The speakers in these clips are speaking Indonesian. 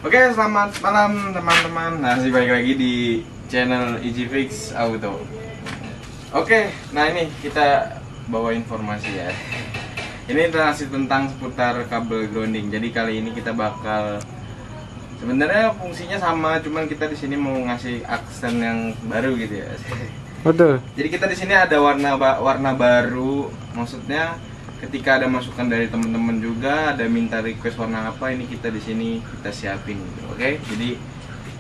Oke, selamat malam teman-teman. Masih balik lagi di channel EasyFix Auto. Oke, nah ini kita bawa informasi ya. Ini masih tentang seputar kabel grounding. Jadi kali ini kita bakal sebenarnya fungsinya sama, cuman kita di sini mau ngasih aksen yang baru gitu ya. Betul. Jadi kita di sini ada warna baru. Maksudnya ketika ada masukan dari teman-teman juga, ada minta request warna apa, ini kita di sini kita siapin gitu. Oke? Jadi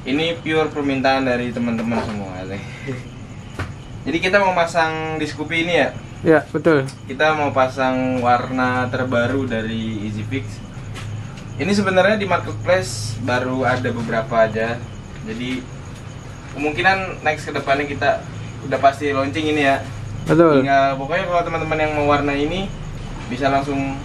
ini pure permintaan dari teman-teman semua. Jadi kita mau pasang di Scoopy ini ya. Ya, betul. Kita mau pasang warna terbaru dari EasyFix. Ini sebenarnya di marketplace baru ada beberapa aja. Jadi kemungkinan next kedepannya kita udah pasti launching ini ya. Betul. Tinggal pokoknya kalau teman-teman yang mau warna ini bisa langsung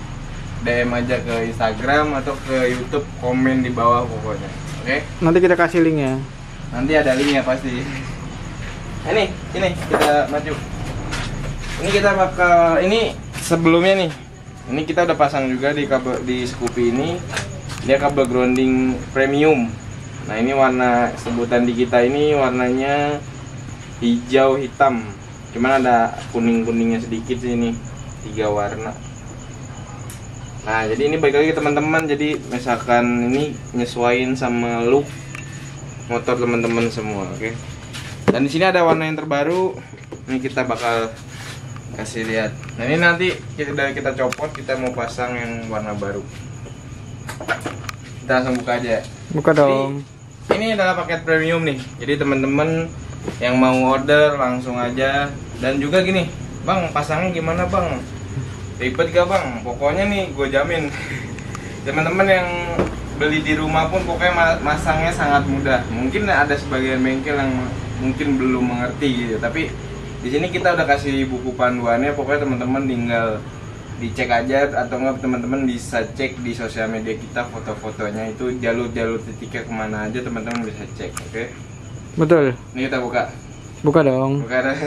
DM aja ke Instagram atau ke YouTube, komen di bawah pokoknya. Oke? Nanti kita kasih linknya. Nanti ada linknya pasti. Ini kita maju. Ini kita bakal sebelumnya nih. Ini kita udah pasang juga di kabel di Scoopy ini. Dia kabel grounding premium. Nah, ini warna sebutan di kita ini warnanya hijau hitam. Cuman ada kuning-kuningnya sedikit sih ini. 3 warna. Nah, jadi ini balik lagi teman-teman. Jadi misalkan ini nyesuaiin sama look motor teman-teman semua, oke? Dan di sini ada warna yang terbaru. Ini kita bakal kasih lihat. Nah, ini nanti kita copot, kita mau pasang yang warna baru. Kita langsung buka aja. Buka dong. Jadi, ini adalah paket premium nih. Jadi teman-teman yang mau order langsung aja. Dan juga gini, Bang, pasangnya gimana Bang? Ribet gak Bang? Pokoknya nih gue jamin teman-teman yang beli di rumah pun pokoknya masangnya sangat mudah. Mungkin ada sebagian bengkel yang mungkin belum mengerti gitu, tapi di sini kita udah kasih buku panduannya. Pokoknya teman-teman tinggal dicek aja, atau enggak teman-teman bisa cek di sosial media kita foto-fotonya, itu jalur-jalur titiknya kemana aja teman-teman bisa cek. Oke? Betul. Ini kita buka. Buka dong. Buka dah.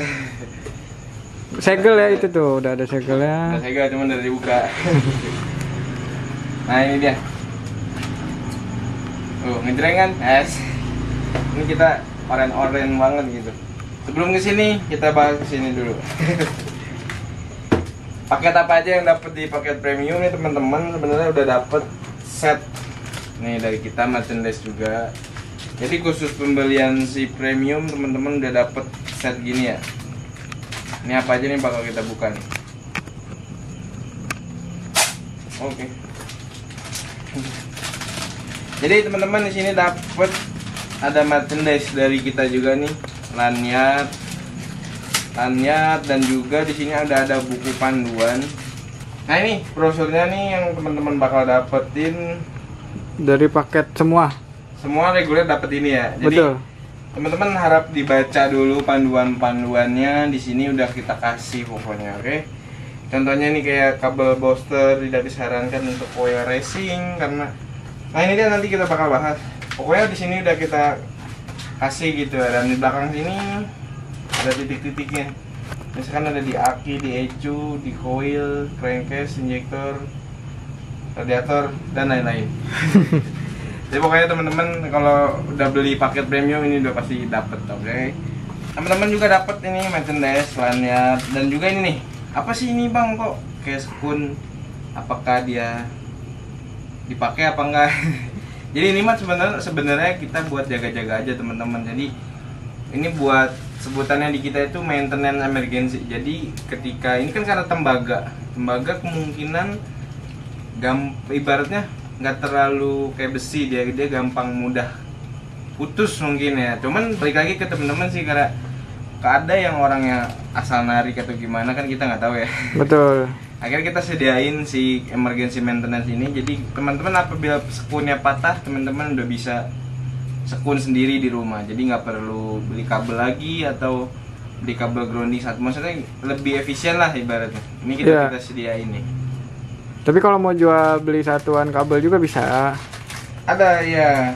Segel ya itu tuh, udah ada segelnya. Udah segel, cuman udah dibuka. Nah, ini dia. Ngejreng kan? Ini kita oren-oren banget gitu. Sebelum kesini kita bahas kesini dulu. Paket apa aja yang dapat di paket premium nih teman-teman? Sebenarnya udah dapat set nih dari kita, merchandise juga. Jadi khusus pembelian si premium teman-teman udah dapat set gini ya. Ini apa aja nih bakal kita buka nih. Oke. Jadi teman-teman di sini dapat ada merchandise dari kita juga nih, lanyard, dan juga di sini ada buku panduan. Nah, ini brosurnya nih yang teman-teman bakal dapetin Dari paket semua. Semua reguler dapet ini ya. Jadi Betul. teman-teman harap dibaca dulu panduan-panduannya. Di sini udah kita kasih pokoknya, oke? Contohnya nih kayak kabel booster tidak disarankan untuk wire racing karena, nah ini dia nanti kita bakal bahas. Pokoknya di sini udah kita kasih gitu ya. Dan di belakang sini ada titik-titiknya. Misalkan ada di aki, di ECU, di coil, crankcase, injektor, radiator, dan lain-lain. Jadi pokoknya teman-teman kalau udah beli paket premium ini udah pasti dapet, oke? Teman-teman juga dapat ini merchandise, lanyard, dan juga ini nih. Apa sih ini Bang, kok kayak sekun? Apakah dia dipakai apa enggak? Jadi ini mah sebenarnya kita buat jaga-jaga aja teman-teman. Jadi ini buat sebutannya di kita itu maintenance emergency. Jadi ketika ini kan karena tembaga kemungkinan ibaratnya nggak terlalu kayak besi, dia gampang mudah putus mungkin ya. Cuman balik lagi ke teman-teman sih, karena ada yang orangnya asal narik atau gimana kan kita nggak tahu ya. Betul. Akhirnya kita sediain si emergency maintenance ini. Jadi teman-teman apabila sekunnya patah, teman-teman udah bisa sekun sendiri di rumah. Jadi nggak perlu beli kabel lagi atau beli kabel grounding satu. Maksudnya lebih efisien lah ibaratnya. Ini kita sediain nih. Tapi kalau mau jual beli satuan kabel juga bisa. Ada ya.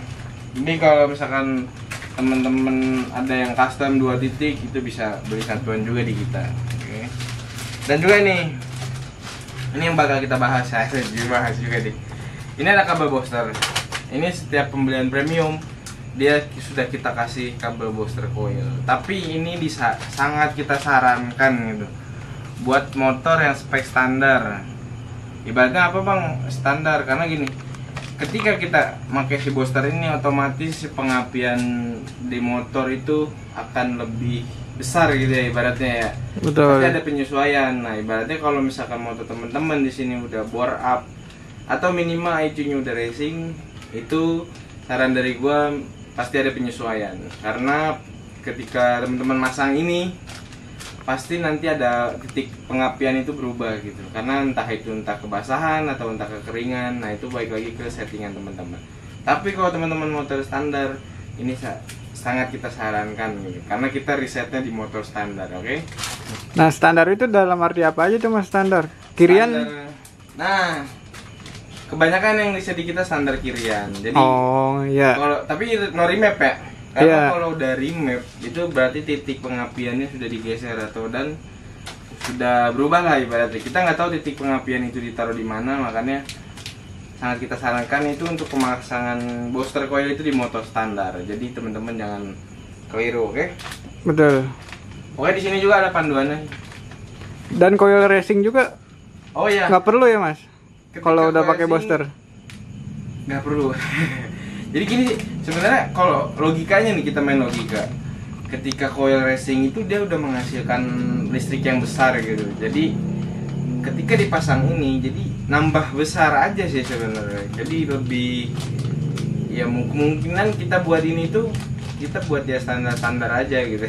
Ini kalau misalkan teman-teman ada yang custom 2 titik, itu bisa beli satuan juga di kita. Oke. Dan juga ini yang bakal kita bahas, dibahas juga nih. Ini ada kabel booster. Ini setiap pembelian premium dia sudah kita kasih kabel booster coil. Tapi ini sangat kita sarankan gitu buat motor yang spek standar. Ibaratnya apa bang? Standar, karena gini, ketika kita pakai si booster ini otomatis si pengapian di motor itu akan lebih besar gitu ya ibaratnya ya. Betul. Pasti ada penyesuaian. Nah ibaratnya kalau misalkan motor teman-teman di sini udah bore up atau minimal IQ-nya udah racing, itu saran dari gua pasti ada penyesuaian. Karena ketika teman-teman masang ini pasti nanti ada titik pengapian itu berubah gitu, karena entah kebasahan atau entah kekeringan. Nah itu balik lagi ke settingan teman-teman. Tapi kalau teman-teman motor standar ini sangat kita sarankan gitu, karena kita risetnya di motor standar. Oke? Nah standar itu dalam arti apa aja tuh mas standar? Kirian? Standar. Nah kebanyakan yang riset di kita standar kirian. Jadi oh iya. Tapi no remap ya. Karena Iya. kalau dari map itu berarti titik pengapiannya sudah digeser atau dan sudah berubah lah ibaratnya. Kita nggak tahu titik pengapian itu ditaruh di mana, makanya sangat kita sarankan itu untuk pemasangan booster coil itu di motor standar. Jadi teman-teman jangan keliru, oke? Betul. Oke, di sini juga ada panduannya. Dan coil racing juga Oh ya. nggak perlu ya mas? Ketika Kalau udah pakai racing, booster. nggak perlu. Jadi gini, sebenarnya kalau logikanya nih, kita main logika. Ketika coil racing itu dia udah menghasilkan listrik yang besar gitu. Jadi ketika dipasang ini jadi nambah besar aja sih sebenarnya. Jadi lebih ya kemungkinan kita buat ini tuh kita buat ya standar-standar aja gitu.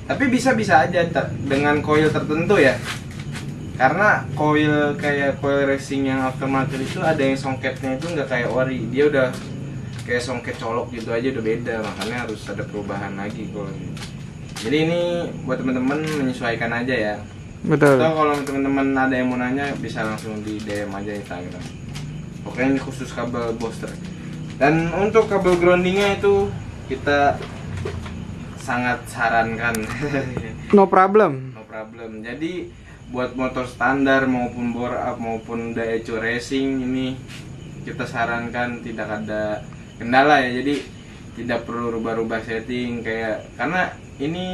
Tapi bisa-bisa aja dengan coil tertentu ya. Karena coil kayak coil racing yang aftermarket itu ada yang songketnya itu nggak kayak ori. Dia udah kayak songket colok gitu aja, udah beda, makanya harus ada perubahan lagi kalau gitu. Jadi ini buat teman-teman menyesuaikan aja ya. Betul. Atau kalau teman-teman ada yang mau nanya bisa langsung di DM aja Instagram. Pokoknya ini khusus kabel booster. Dan untuk kabel groundingnya itu kita sangat sarankan. No problem. No problem. Jadi buat motor standar maupun bore up maupun Daihatsu Racing ini kita sarankan tidak ada kendala ya, jadi tidak perlu rubah-rubah setting karena ini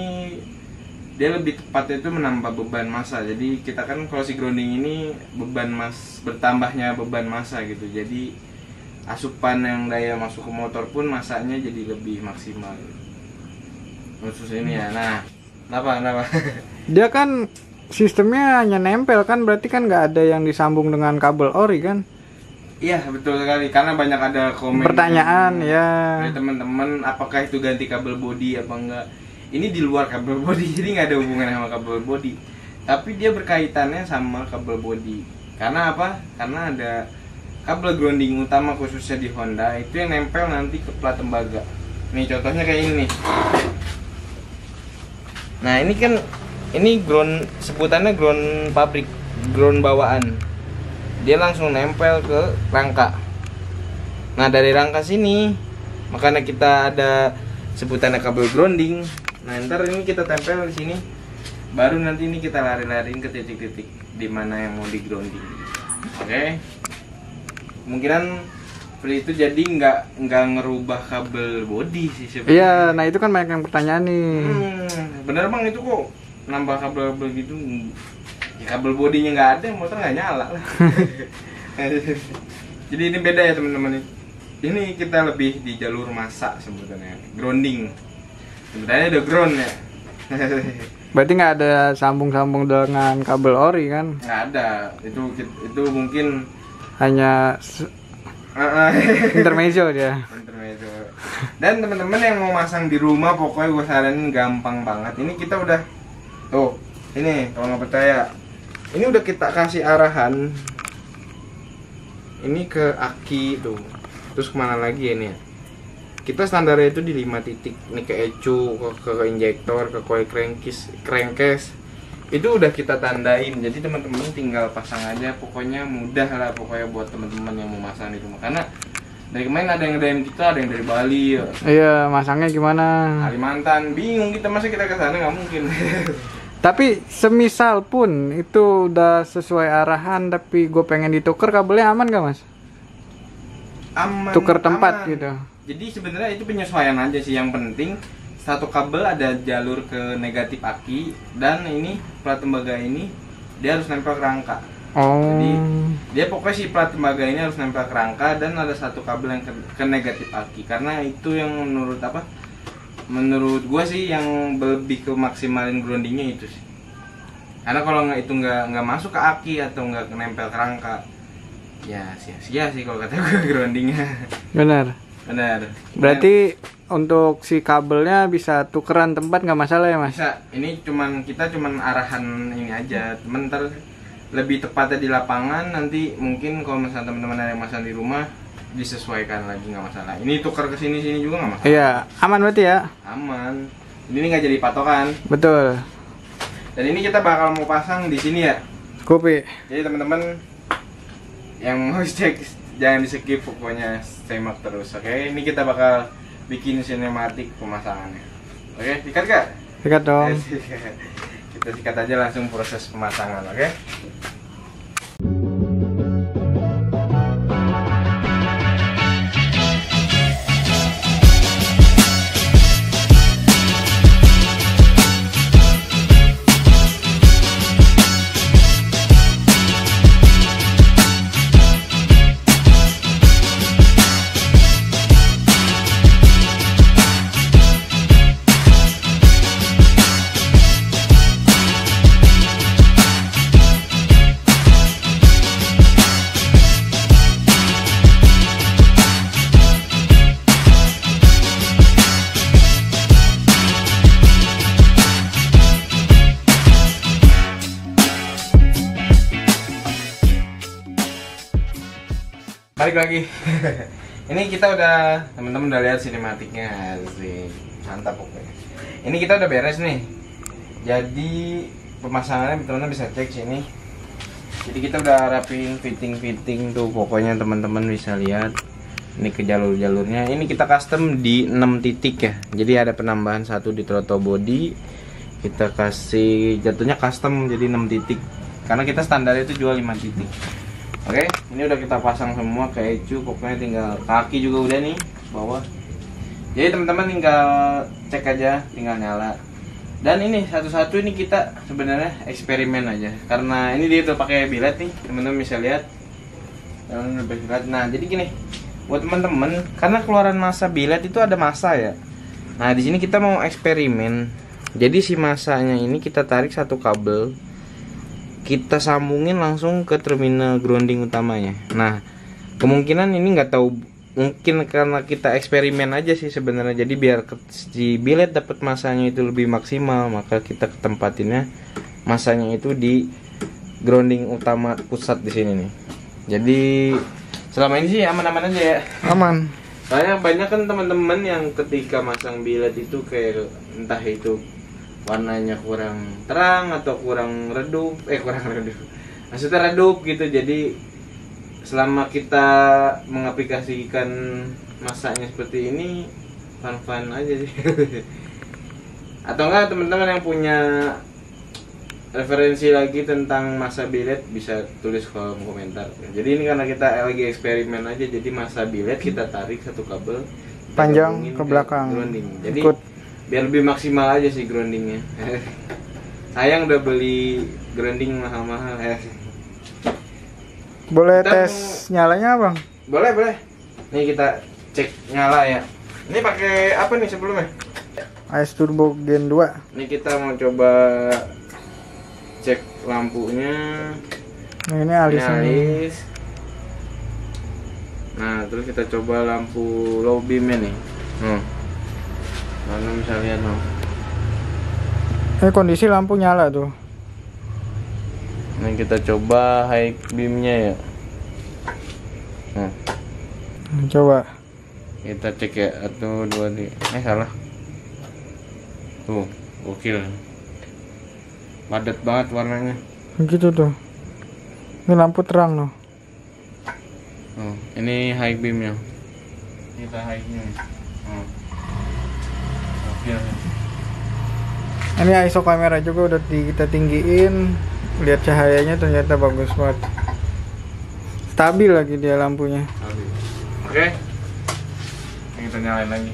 dia lebih tepatnya itu menambah beban massa. Jadi kita kan kalau si grounding ini bertambahnya beban massa gitu, jadi asupan yang daya masuk ke motor pun massanya jadi lebih maksimal khusus ini ya. Nah kenapa? Dia kan sistemnya hanya nempel kan, berarti kan nggak ada yang disambung dengan kabel ori kan? Iya betul sekali, karena banyak ada komen Pertanyaan ya. dari teman-teman apakah itu ganti kabel bodi apa enggak. Ini di luar kabel bodi, jadi nggak ada hubungan sama kabel bodi, tapi dia berkaitannya sama kabel bodi. Karena apa? Karena ada kabel grounding utama khususnya di Honda itu yang nempel nanti ke plat tembaga. Nih contohnya kayak ini nih. Nah ini ground, sebutannya ground pabrik, ground bawaan. Dia langsung nempel ke rangka. Nah dari rangka sini makanya kita ada sebutannya kabel grounding. Nah ntar ini kita tempel di sini, baru nanti ini kita lari-lariin ke titik-titik di mana yang mau di grounding. Oke. Kemungkinan seperti itu, jadi nggak ngerubah kabel bodi sih sebenarnya. Iya, nah itu kan banyak yang pertanyaan nih. Bener bang, itu kok nambah kabel begitu? Ya, kabel bodinya nggak ada, motor nggak nyala lah. Jadi ini beda ya teman-teman. Ini kita lebih di jalur massa sebutannya, grounding. Sebenarnya ada ground ya. Berarti nggak ada sambung-sambung dengan kabel ori kan? Nggak ada. Itu mungkin Hanya intermezzo dia. intermezzo. Dan teman-teman yang mau masang di rumah, pokoknya gue saranin gampang banget. Ini kita udah tuh, ini kalau nggak percaya, ini udah kita kasih arahan. Ini ke aki tuh, terus kemana lagi ini ya? Kita standarnya itu di 5 titik. Ini ke ECU, ke injektor, ke coil crankcase. Itu udah kita tandain. Jadi teman-teman tinggal pasang aja. Pokoknya mudah lah pokoknya buat teman-teman yang mau masang di rumah. Karena dari kemarin ada yang DM kita, ada yang dari Bali, Iya, masangnya gimana? Kalimantan. Bingung kita, masa kita ke sana nggak mungkin. Tapi semisal pun itu udah sesuai arahan, tapi gue pengen ditukar, kabelnya aman gak mas? aman, tuker tempat aman. gitu. Jadi sebenarnya itu penyesuaian aja sih, yang penting satu kabel ada jalur ke negatif aki, dan ini plat tembaga ini dia harus nempel ke rangka. Oh. Jadi dia pokoknya si plat tembaga ini harus nempel ke rangka, dan ada satu kabel yang ke negatif aki, karena itu yang menurut gua sih yang lebih ke maksimalin groundingnya itu sih. Karena kalau itu nggak masuk ke aki atau nggak nempel ke rangka, ya sia-sia sih kalau kata gua groundingnya. Benar. Berarti untuk si kabelnya bisa tukeran tempat nggak masalah ya Mas? Bisa. Ini kita cuman arahan ini aja. Temen lebih tepatnya di lapangan, nanti mungkin kalau misalnya teman-teman ada yang masang di rumah disesuaikan lagi, nggak masalah. Ini tuker ke sini juga nggak masalah. Iya, aman berarti ya? Aman. Ini nggak jadi patokan. Betul. Dan ini kita bakal mau pasang di sini ya. Kopi. Jadi teman-teman yang mau cek jangan di skip, pokoknya simak terus. Oke, ini kita bakal bikin sinematik pemasangannya. Oke, sikat gak? Sikat dong. Kita sikat aja langsung proses pemasangan, oke? Balik lagi. Ini kita udah, teman-teman udah lihat sinematiknya sih, mantap pokoknya. Ini kita udah beres nih. Jadi pemasangannya teman-teman bisa cek sini. Jadi kita udah rapiin fitting tuh, pokoknya teman-teman bisa lihat. Ini ke jalur-jalurnya. Ini kita custom di 6 titik ya. Jadi ada penambahan satu di throttle body. Kita kasih jatuhnya custom jadi 6 titik. Karena kita standar itu jual 5 titik. Oke, ini udah kita pasang semua ke ecu, pokoknya tinggal kaki juga udah nih bawah. Jadi teman-teman tinggal cek aja, tinggal nyala. Dan ini satu-satu ini kita sebenarnya eksperimen aja, karena ini dia tuh pakai bilet nih, teman-teman bisa lihat. Nah, jadi gini, buat teman-teman, karena keluaran massa bilet itu ada massa ya. Nah, di sini kita mau eksperimen. Jadi si massanya ini kita tarik satu kabel, kita sambungin langsung ke terminal grounding utamanya. Nah, kemungkinan ini nggak tahu, mungkin karena kita eksperimen aja sih sebenarnya. Jadi biar si bilet dapat masanya itu lebih maksimal, maka kita ketempatinnya masanya itu di grounding utama pusat di sini nih. Jadi selama ini sih aman-aman aja ya. Aman. Soalnya banyak kan teman-teman yang ketika masang bilet itu kayak entah itu warnanya kurang terang atau kurang redup, maksudnya redup gitu. Jadi selama kita mengaplikasikan masanya seperti ini, fun aja sih. Atau enggak teman-teman yang punya referensi lagi tentang massa bilet bisa tulis kolom komentar. Jadi ini karena kita lagi eksperimen aja, jadi massa bilet kita tarik satu kabel panjang ke belakang. Jadi biar lebih maksimal aja sih groundingnya. Sayang udah beli grounding mahal-mahal. Boleh Kita tes nyalanya bang? Boleh. Nih kita cek nyala ya. Ini pakai apa nih sebelumnya? AS Turbo Gen 2. Ini kita mau coba cek lampunya. Nah, ini alis. Nah, terus kita coba lampu low beamnya nih. Mana bisa lihat no? Ini kondisi lampu nyala tuh. Nah, kita coba high beamnya ya. Coba. Kita cek ya, 1, 2, 3. Salah. Tuh, gokil. Padat banget warnanya. Begitu tuh. Ini lampu terang loh. Ini high beamnya. Kita high-nya. Gokil. Ini ISO kamera juga udah kita tinggiin. Lihat cahayanya ternyata bagus banget. Stabil lagi dia lampunya. Oke. Ini kita nyalain lagi.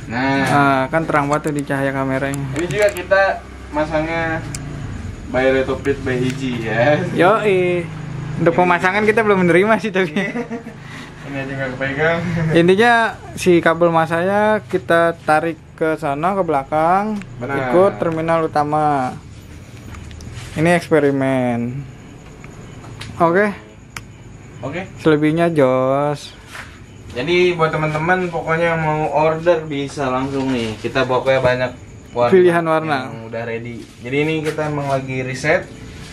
Nah, kan terang banget tuh di cahaya kameranya. Ini juga kita masangnya by Retopit by Iji ya. Yoi. Untuk pemasangan kita belum menerima sih tapi. Ini aja nggak kepegang. Intinya si kabel masanya kita tarik ke sana ke belakang, Benar. ikut terminal utama. Ini eksperimen. Oke, Oke. selebihnya jos. Jadi buat teman-teman pokoknya yang mau order bisa langsung nih. Kita pokoknya banyak Pilihan warna. yang udah ready. Jadi ini kita emang lagi riset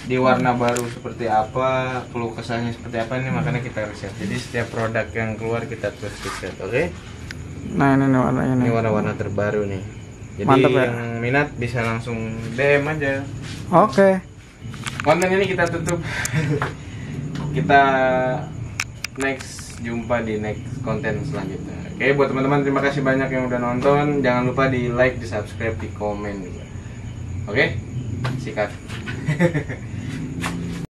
di warna baru seperti apa, keluh kesahnya seperti apa ini makanya kita riset. Jadi setiap produk yang keluar kita terus riset, oke? Nah, ini nih warnanya Ini nih. warna-warna terbaru nih. Jadi Mantap ya. yang minat bisa langsung DM aja. Oke. Konten ini kita tutup. Kita jumpa di next konten selanjutnya. Oke, buat teman-teman terima kasih banyak yang udah nonton. Jangan lupa di like, di subscribe, di komen juga. Oke, sikat.